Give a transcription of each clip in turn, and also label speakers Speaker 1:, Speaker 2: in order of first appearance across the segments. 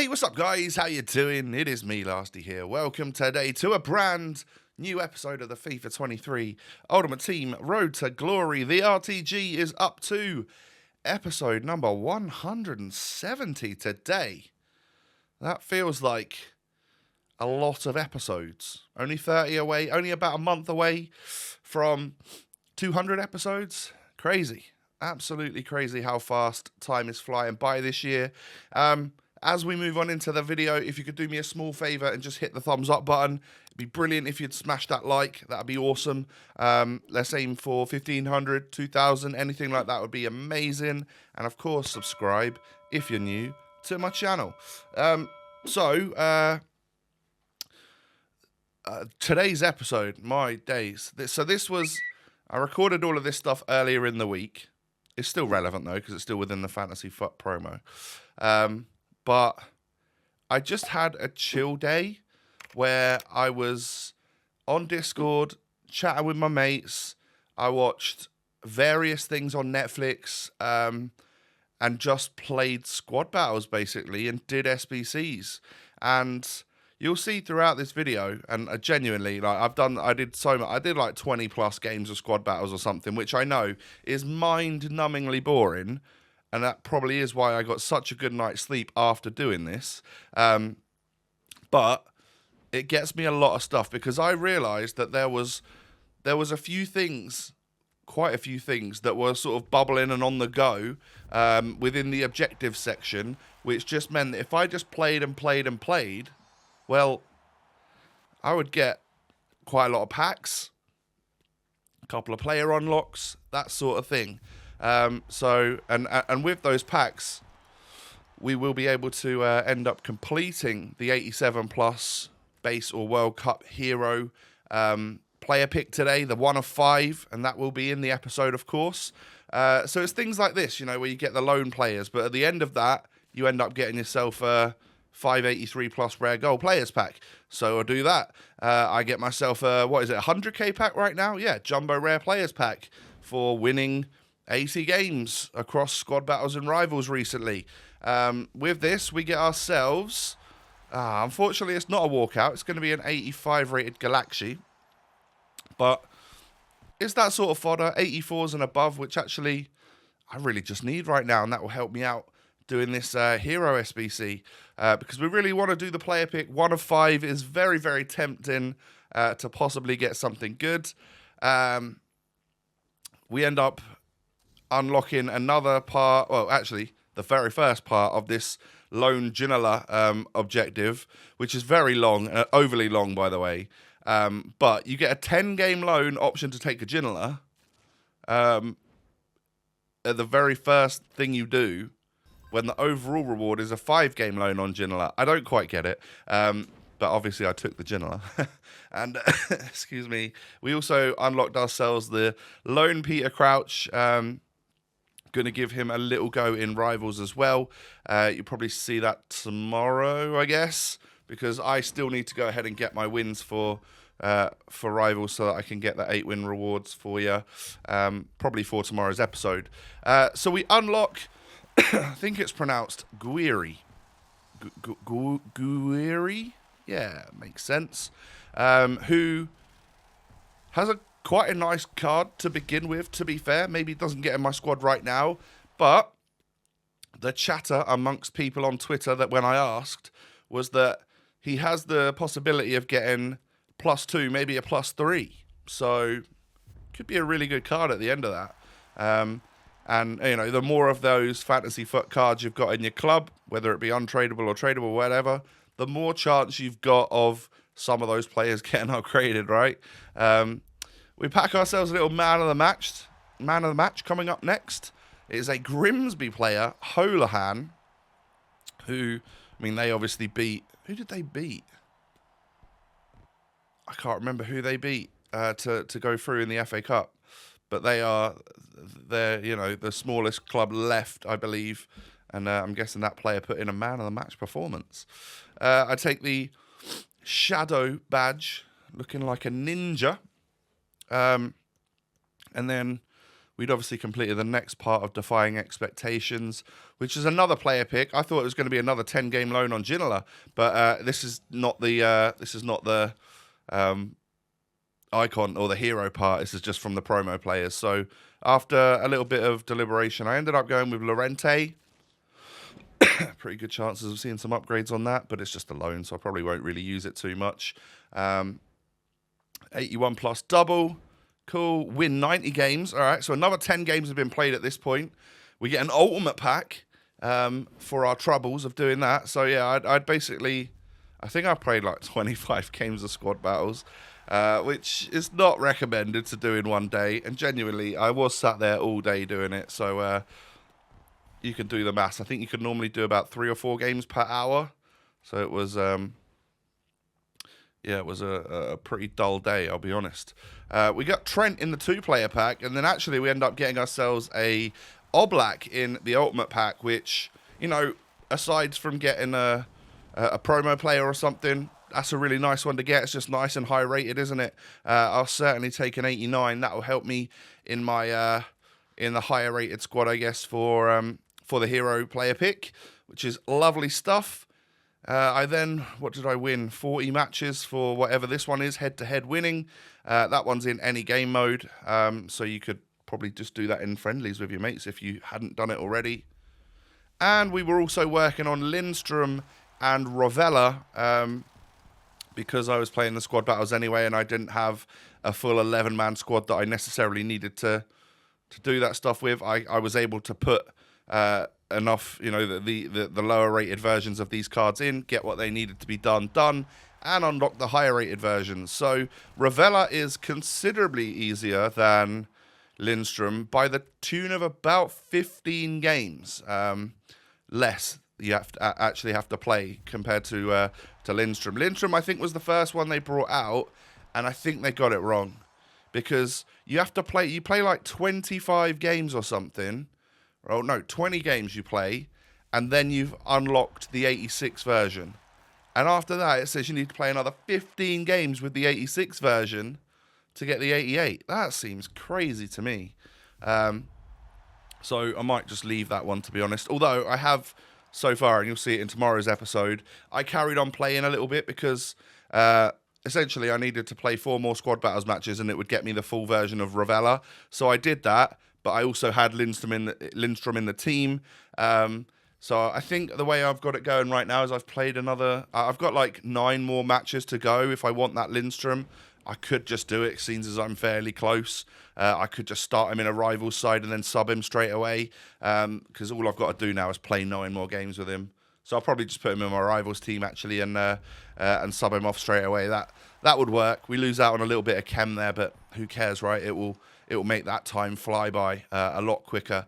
Speaker 1: Hey, what's up, guys? How you doing? It is me, Lasty here. Welcome today to a brand new episode of the FIFA 23 Ultimate Team Road to Glory. The RTG is up to episode number 170 today. That feels like a lot of episodes. Only 30 away, only about a month away from 200 episodes. Crazy. Absolutely crazy how fast time is flying by this year. As we move on into the video, if you could do me a small favour and just hit the thumbs up button, it'd be brilliant if you'd smash that like. That'd be awesome. Let's aim for 1,500, 2,000, anything like that would be amazing. And of course, subscribe if you're new to my channel. Today's episode, my days. I recorded all of this stuff earlier in the week. It's still relevant though, because it's still within the Fantasy Foot promo. But I just had a chill day where I was on Discord chatting with my mates. I watched various things on Netflix and just played squad battles basically and did SBCs. And you'll see throughout this video, and genuinely, like I did like 20 plus games of squad battles or something, which I know is mind-numbingly boring. And that probably is why I got such a good night's sleep after doing this. But it gets me a lot of stuff because I realised that there was a few things, quite a few things that were sort of bubbling and on the go within the objective section, which just meant that if I just played and played and played, well, I would get quite a lot of packs, a couple of player unlocks, that sort of thing. And with those packs, we will be able to end up completing the 87 plus base or World Cup hero player pick today, the 1 of 5, and that will be in the episode, of course. So it's things like this, you know, where you get the lone players, but at the end of that, you end up getting yourself a 583 plus rare gold players pack. So I'll do that. I get myself a, 100k pack right now? Yeah, jumbo rare players pack for winning 80 games across squad battles and rivals recently. With this, we get ourselves, unfortunately, it's not a walkout. It's going to be an 85 rated Galaxy. But it's that sort of fodder, 84s and above, which actually I really just need right now. And that will help me out doing this hero SBC. Because we really want to do the player pick. 1 of 5 is very, very tempting to possibly get something good. We end up unlocking another part, well, actually, the very first part of this lone Ginola objective, which is very long, overly long, by the way. But you get a 10-game loan option to take a Ginola at the very first thing you do, when the overall reward is a 5-game loan on Ginola. I don't quite get it, but obviously I took the Ginola. And, excuse me, we also unlocked ourselves the lone Peter Crouch. Going to give him a little go in rivals as well. You'll probably see that tomorrow, I guess, because I still need to go ahead and get my wins for rivals so that I can get the 8-win rewards for you, probably for tomorrow's episode. So we unlock, I think it's pronounced Guiri. Guiri? Yeah, makes sense. Who has quite a nice card to begin with, to be fair. Maybe it doesn't get in my squad right now, but the chatter amongst people on Twitter that when I asked was that he has the possibility of getting +2, maybe a +3. So could be a really good card at the end of that. And, you know, the more of those Fantasy Foot cards you've got in your club, whether it be untradeable or tradable, whatever, the more chance you've got of some of those players getting upgraded, right? We pack ourselves a little man of the match coming up next. It is a Grimsby player, Holohan, who, I mean, they obviously beat, who did they beat? I can't remember who they beat to go through in the FA Cup, but they're, you know, the smallest club left, I believe, and I'm guessing that player put in a man of the match performance. I take the Shadow badge, looking like a ninja. And then we'd obviously completed the next part of Defying Expectations, which is another player pick. I thought it was going to be another 10-game loan on Ginola, but this is not the icon or the hero part. This is just from the promo players. So after a little bit of deliberation, I ended up going with Lorente. Pretty good chances of seeing some upgrades on that, but it's just a loan, so I probably won't really use it too much. 81 plus double. Cool. Win 90 games. All right, so another 10 games have been played at this point. We get an ultimate pack for our troubles of doing that. So, yeah, I'd basically... I think I played like 25 games of squad battles, which is not recommended to do in one day. And genuinely, I was sat there all day doing it. So, you can do the maths. I think you could normally do about 3 or 4 games per hour. So it was... yeah, it was a pretty dull day, I'll be honest. We got Trent in the 2-player pack, and then actually we end up getting ourselves a Oblak in the Ultimate pack, which, you know, aside from getting a promo player or something, that's a really nice one to get. It's just nice and high rated, isn't it? I'll certainly take an 89. That will help me in my in the higher rated squad, I guess, for the hero player pick, which is lovely stuff. I then, what did I win? 40 matches for whatever this one is, head-to-head winning. That one's in any game mode, so you could probably just do that in friendlies with your mates if you hadn't done it already. And we were also working on Lindstrom and Rovella, because I was playing the squad battles anyway, and I didn't have a full 11-man squad that I necessarily needed to do that stuff with. I was able to put... enough, you know, the lower rated versions of these cards in, get what they needed to be done, and unlock the higher rated versions. So Ravella is considerably easier than Lindstrom by the tune of about 15 games less you actually have to play compared to Lindstrom. Lindstrom, I think, was the first one they brought out, and I think they got it wrong because you have to play. You play like 25 games or something. Oh, no, 20 games you play, and then you've unlocked the 86 version. And after that, it says you need to play another 15 games with the 86 version to get the 88. That seems crazy to me. So I might just leave that one, to be honest. Although I have, so far, and you'll see it in tomorrow's episode, I carried on playing a little bit because... essentially, I needed to play 4 more squad battles matches, and it would get me the full version of Ravella. So I did that. But I also had Lindstrom in the team. So I think the way I've got it going right now is I've played another... I've got like 9 more matches to go if I want that Lindstrom. I could just do it, seeing as I'm fairly close. I could just start him in a rival's side and then sub him straight away. Because all I've got to do now is play 9 more games with him. So I'll probably just put him in my rival's team, actually, and sub him off straight away. That would work. We lose out on a little bit of chem there, but who cares, right? It will make that time fly by a lot quicker.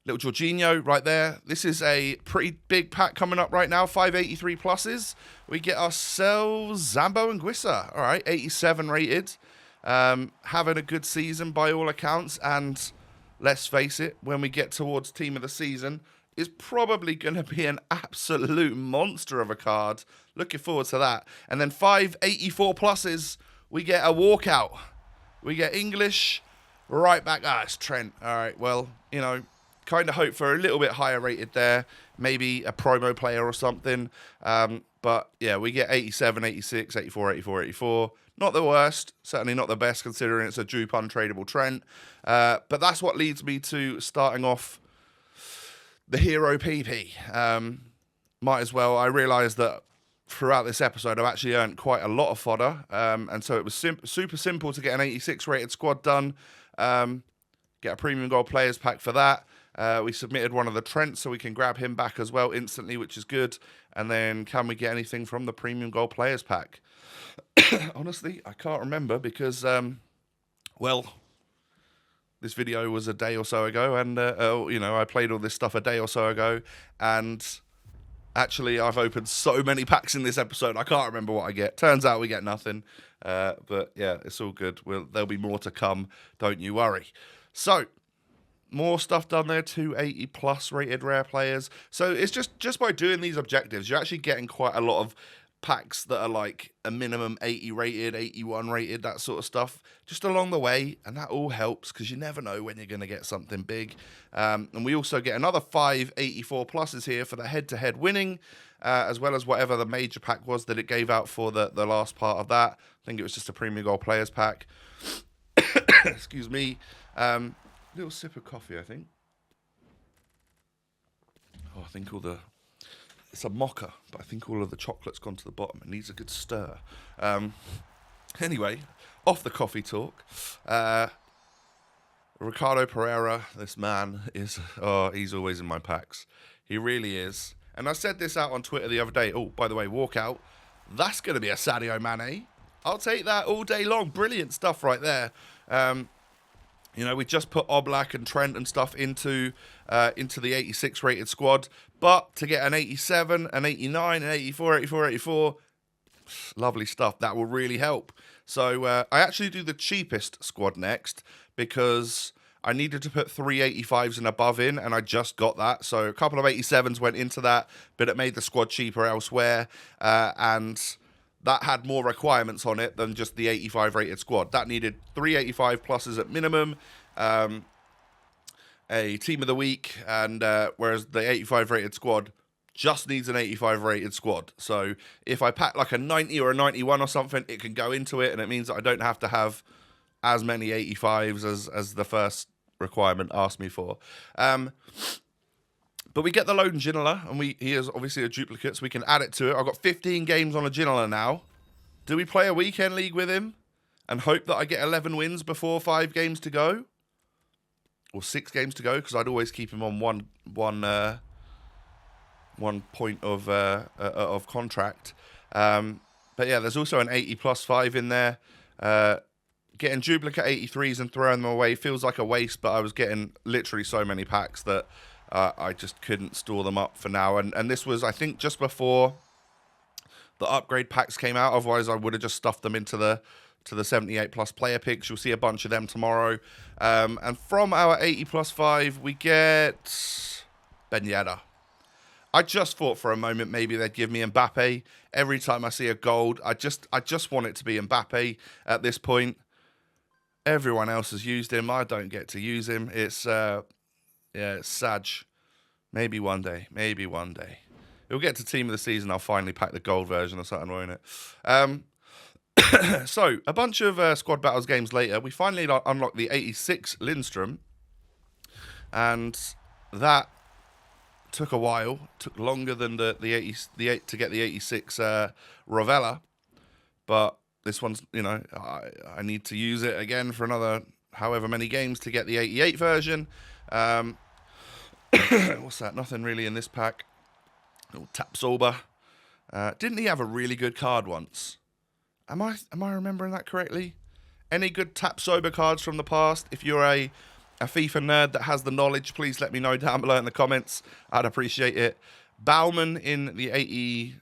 Speaker 1: Little Jorginho right there. This is a pretty big pack coming up right now. 583 pluses. We get ourselves Zambo and Guissa. All right, 87 rated. Having a good season by all accounts. And let's face it, when we get towards team of the season, is probably going to be an absolute monster of a card. Looking forward to that. And then 584 pluses. We get a walkout. We get English, right back. It's Trent. All right, well, you know, kind of hope for a little bit higher rated there. Maybe a promo player or something. But, yeah, we get 87, 86, 84, 84, 84. Not the worst. Certainly not the best, considering it's a dupe untradeable Trent. But that's what leads me to starting off the hero PP. Might as well. I realised that throughout this episode, I've actually earned quite a lot of fodder, and so it was super simple to get an 86 rated squad done, get a premium gold players pack for that. We submitted one of the Trents, so we can grab him back as well instantly, which is good. And then can we get anything from the premium gold players pack? Honestly, I can't remember because, well, this video was a day or so ago, and, you know, I played all this stuff a day or so ago, and... Actually, I've opened so many packs in this episode, I can't remember what I get. Turns out we get nothing. But, yeah, it's all good. There'll be more to come. Don't you worry. So, more stuff done there. 280-plus rated rare players. So, it's just by doing these objectives, you're actually getting quite a lot of packs that are like a minimum 80 rated, 81 rated, that sort of stuff, just along the way. And that all helps because you never know when you're going to get something big. And we also get another 5 84 pluses here for the head-to-head winning, as well as whatever the major pack was that it gave out for the last part of that. I think it was just a Premier Gold Players pack. Excuse me. Little sip of coffee, I think. Oh, I think it's a mocha, but I think all of the chocolate's gone to the bottom. It needs a good stir. Anyway, off the coffee talk. Ricardo Pereira, this man he's always in my packs. He really is. And I said this out on Twitter the other day. Oh, by the way, walkout. That's going to be a Sadio Mane. I'll take that all day long. Brilliant stuff right there. We just put Oblak and Trent and stuff into the 86 rated squad. But to get an 87, an 89, an 84, 84, 84, lovely stuff. That will really help. So I actually do the cheapest squad next because I needed to put 3 85s and above in, and I just got that. So a couple of 87s went into that, but it made the squad cheaper elsewhere. And that had more requirements on it than just the 85 rated squad. That needed 3 85 pluses at minimum, a team of the week, and whereas the 85 rated squad just needs an 85 rated squad. So if I pack like a 90 or a 91 or something, it can go into it, and it means that I don't have to have as many 85s as the first requirement asked me for. But we get the loan Ginola, and he is obviously a duplicate, so we can add it to it. I've got 15 games on a Ginola now. Do we play a weekend league with him and hope that I get 11 wins before 5 games to go? Or 6 games to go, because I'd always keep him on one point of contract. But yeah, there's also an 80 plus 5 in there. Getting duplicate 83s and throwing them away feels like a waste, but I was getting literally so many packs that I just couldn't store them up for now. And this was, I think, just before the upgrade packs came out. Otherwise, I would have just stuffed them into the 78 plus player picks. You'll see a bunch of them tomorrow. And from our 80 plus 5, we get Ben Yedder. I just thought for a moment maybe they'd give me Mbappe. Every time I see a gold, I just want it to be Mbappe at this point. Everyone else has used him. I don't get to use him. It's Sag. Maybe one day. It'll get to team of the season. I'll finally pack the gold version or something, won't it? So, a bunch of squad battles games later, we finally unlocked the 86 Lindstrom. And that took a while. Took longer than the 8 to get the 86 Rovella. But this one's, I need to use it again for another however many games to get the 88 version. What's that? Nothing really in this pack. Little Tapsoba. Didn't he have a really good card once? Am I remembering that correctly? Any good Tapsoba cards from the past? If you're a FIFA nerd that has the knowledge, please let me know down below in the comments. I'd appreciate it. Bauman in the 80...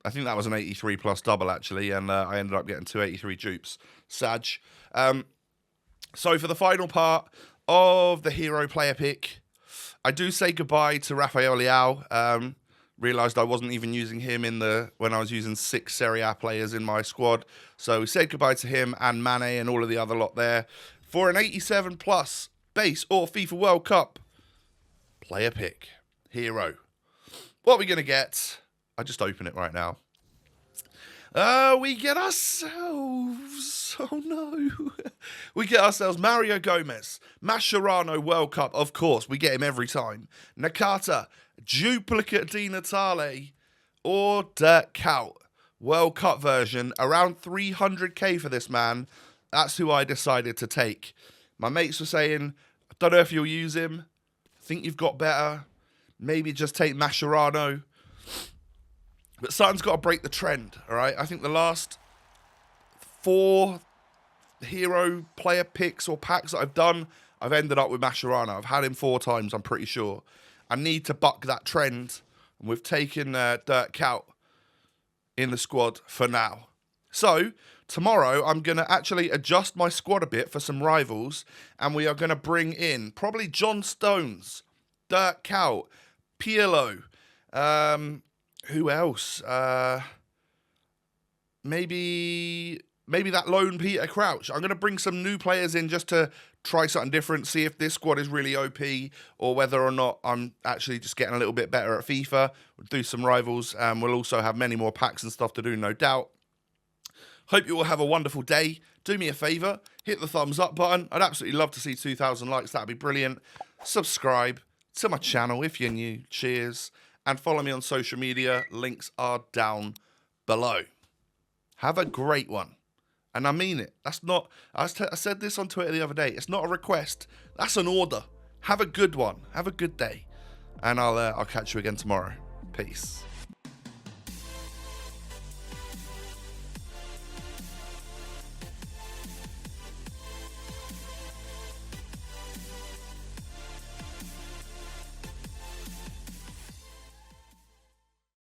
Speaker 1: I think that was an 83 plus double, actually, and I ended up getting 2 83 dupes. Sag. So for the final part of the hero player pick, I do say goodbye to Rafael Leao. Realised I wasn't even using him when I was using 6 Serie A players in my squad. So we said goodbye to him and Mane and all of the other lot there for an 87 plus base or FIFA World Cup player pick. Hero. What are we going to get? I just open it right now. We get ourselves... Oh, no. We get ourselves Mario Gomez. Mascherano World Cup. Of course, we get him every time. Nakata. Duplicate Di Natale. Or Dirk Kuyt. World Cup version. Around 300k for this man. That's who I decided to take. My mates were saying, I don't know if you'll use him. I think you've got better. Maybe just take Mascherano. But something's got to break the trend, all right? I think the last 4 hero player picks or packs that I've done, I've ended up with Mascherano. I've had him 4 times, I'm pretty sure. I need to buck that trend. And we've taken Dirk Kuyt in the squad for now. So, tomorrow, I'm going to actually adjust my squad a bit for some rivals. And we are going to bring in probably John Stones, Dirk Kuyt, Pirlo, who else? maybe that lone Peter Crouch. I'm going to bring some new players in just to try something different, see if this squad is really OP or whether or not I'm actually just getting a little bit better at FIFA. We'll do some rivals. We'll also have many more packs and stuff to do, no doubt. Hope you all have a wonderful day. Do me a favour, hit the thumbs up button. I'd absolutely love to see 2,000 likes. That'd be brilliant. Subscribe to my channel if you're new. Cheers. And follow me on social media. Links are down below. Have a great one. And I mean it. That's not, I said this on Twitter the other day. It's not a request. That's an order. Have a good one. Have a good day. And I'll catch you again tomorrow. Peace.